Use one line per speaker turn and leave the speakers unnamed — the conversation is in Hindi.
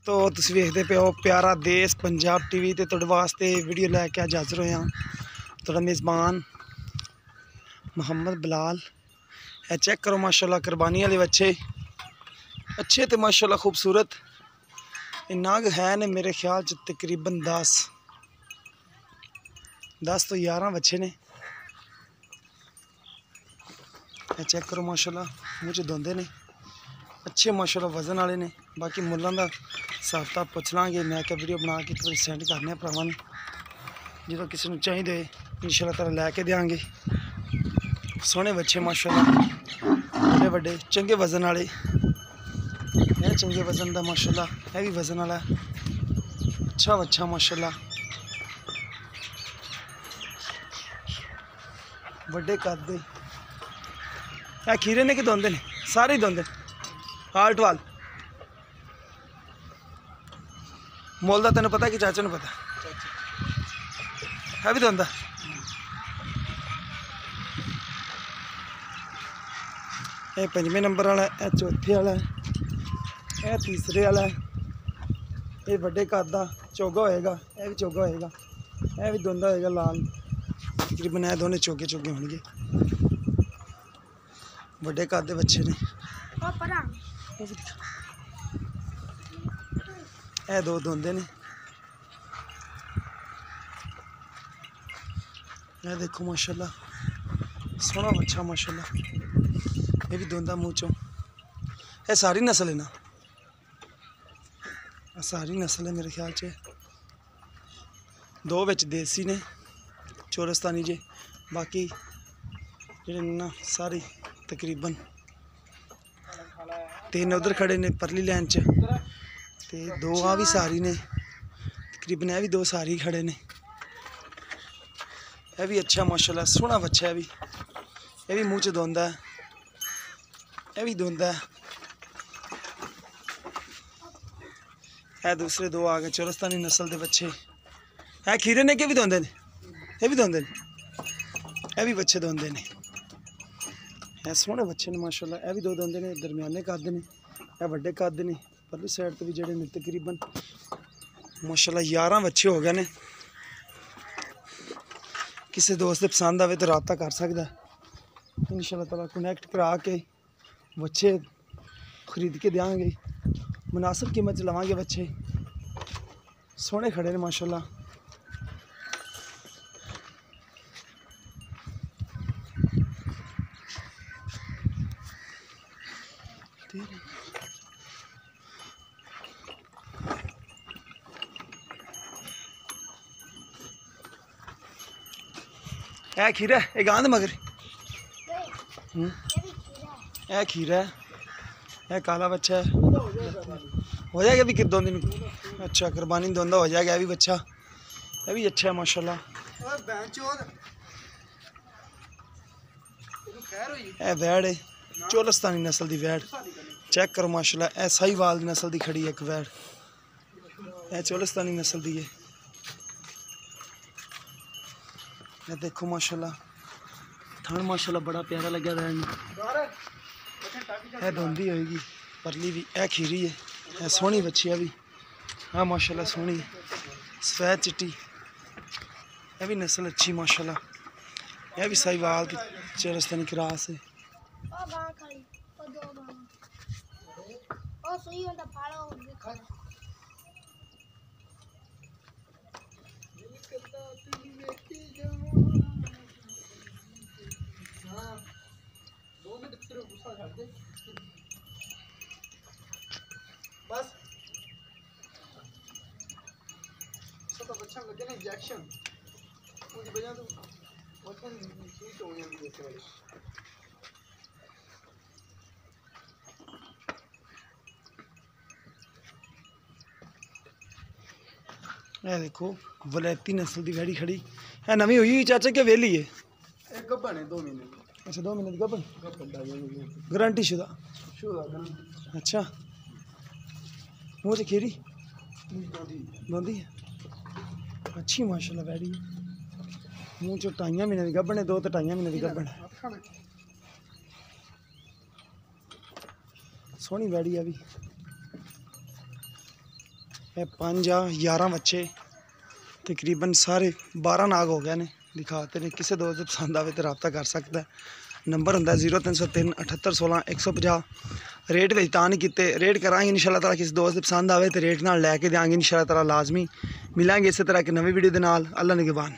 तो तुसीं वेखदे पे हो प्यारा देश पंजाब टीवी ते तुहाडे वास्ते वीडियो लैके अज हाज़र होया तुहाडा मेज़बान मुहम्मद बिलाल। ए चेक करो माशाल्लाह कुरबानी वाले बच्चे अच्छे तो माशाल्लाह खूबसूरत नाग है ने मेरे ख्याल च तकरीबन 10 तो 11 बच्चे ने। चेक करो माशाल्लाह मुँह च दोंदे ने अच्छे माशाल्लाह वजन वाले ने। बाकी मुल्लां दा हिसाब किताब पुछ लांगे। मैं क्या वीडियो बना के एक बार सेंड करने भरावां नूं जो किसी को चाहिए इंशाल्लाह ताला लैके देंगे। सोहने बच्चे माशाल्लाह बड़े बड़े चंगे वजन वाले चंगे वजन का माशाल्लाह यह भी वजन वाला अच्छा बच्चा माशाल्लाह बड़े कद दे। खीरे ने कि दोंदे ने सारे ही दोंदे हाल्ट वाल मोल का तेन पता कि चाचा नूं पता है भी दोंदा। यह 5वें नंबर वाला है, चौथे वाला है, यह तीसरे वाला है। ये बड़े कद का चोगा होएगा, यह भी चोगा होएगा, यह भी दोंदा होएगा लाल। तकरीबन यह दोनों चोगे चोगे होंगे। बड़े कद के बच्चे ने। यह दो दोंदे ने। यह देखो माशाल्लाह सोहना बच्चा माशाल्लाह ये भी दोंदा मुँह चो। यह सारी नस्ल है ना, सारी नस्ल है मेरे ख्याल से। दो विच देसी ने चोरस्तानी जे बाकी जेडे ना सारी तकरीबन 3 उधर खड़े ने परली लाइन च ते 2 आ भी सारी ने। तकरीबन यह भी 2 सारी खड़े ने। यह भी अच्छा माशाल्लाह सोहना बच्चा है। यह भी मुँह च दोंदा है, यह भी दोंदा है। यह दूसरे 2 आ गए चोरस्तानी नस्ल के बच्चे। है खीरे ने कि भी दोंदे ने, यह भी दोंदे ने, यह भी बच्चे दोंदे ने। यह सोहने बच्चे ने माशाल्लाह। यह भी 2 दोंदे ने, दरम्याने कद ने, यह बड़े कद ने। परली साइड तो भी जेडे ने तकरीबन माशाल्लाह 11 बच्चे हो गए ने। किसी दोस्त पसंद आए तो रब्ता कर सकता है इंशाल्लाह ताला। कनेक्ट करा के बच्चे खरीद के देंगे, मुनासिब कीमत च लवांगे। बच्चे सोहने खड़े ने माशाल्लाह। है खीरा है, ये गांध मगर यह खीरा है, यह काला बच्चा है। हो जाएगा भी 2 दिन। अच्छा कुरबानी दोंदा हो जाएगा। यह भी बच्चा यह भी अच्छा है माशाल्लाह। यह वैड़ है चोलस्तानी नस्ल की वैड़। चेक करो माशाल्लाह यह साहीवाल नस्ल की खड़ी है एक वैड़। यह चोलस्तानी नस्ल की है। यह देखो माशाल्लाह थान माशाल्लाह बड़ा प्यारा लगा वैड़। यह दोंदी होएगी परली भी। यह खीरी है, यह सोहनी बच्ची है भी। हाँ माशाल्लाह सोहनी सफेद चिट्टी। यह भी नस्ल अच्छी माशाल्लाह। यह भी साहीवाल की चोलस्तानी क्रॉस है। बस तो बच्चा लगे ना इंजेक्शन उसकी वजह तो बचपन ठीक हो गया जैसे वाले। यह देखो वलैती नस्ल की वैड़ी खड़ी है। नवी हुई चाचा क्या वेली है? एक गब्बन है 2 महीने। अच्छा 2 महीने की गब्बन गारंटी शुदा। अच्छा मुँह से खीरी दोंदी है अच्छी माशाल्लाह वैड़ी है। मुँह चो 2.5 महीने की गब्बन है, 2 तो 2.5 महीने की गब्बन है। सोहनी वैड़ी है भी। ਇਹ 5 ਜਾਂ 11 ਬੱਚੇ तकरीबन सारे 12 नाग हो गए ने दिखाते ने। किसी दोस्त दे पसंद आवे तो रब्ता कर सकता है। नंबर होंदा 0303 7816 150। रेट विच तां नहीं कीते, रेट करांगे इंशाअल्लाह ताला। किसी दोस्त दे पसंद आवे तो रेट नाल लैके देंगे इंशाअल्लाह ताला लाजमी। मिलांगे इस तरह एक नवी वीडियो दे नाल। अल्लाह निगहबान।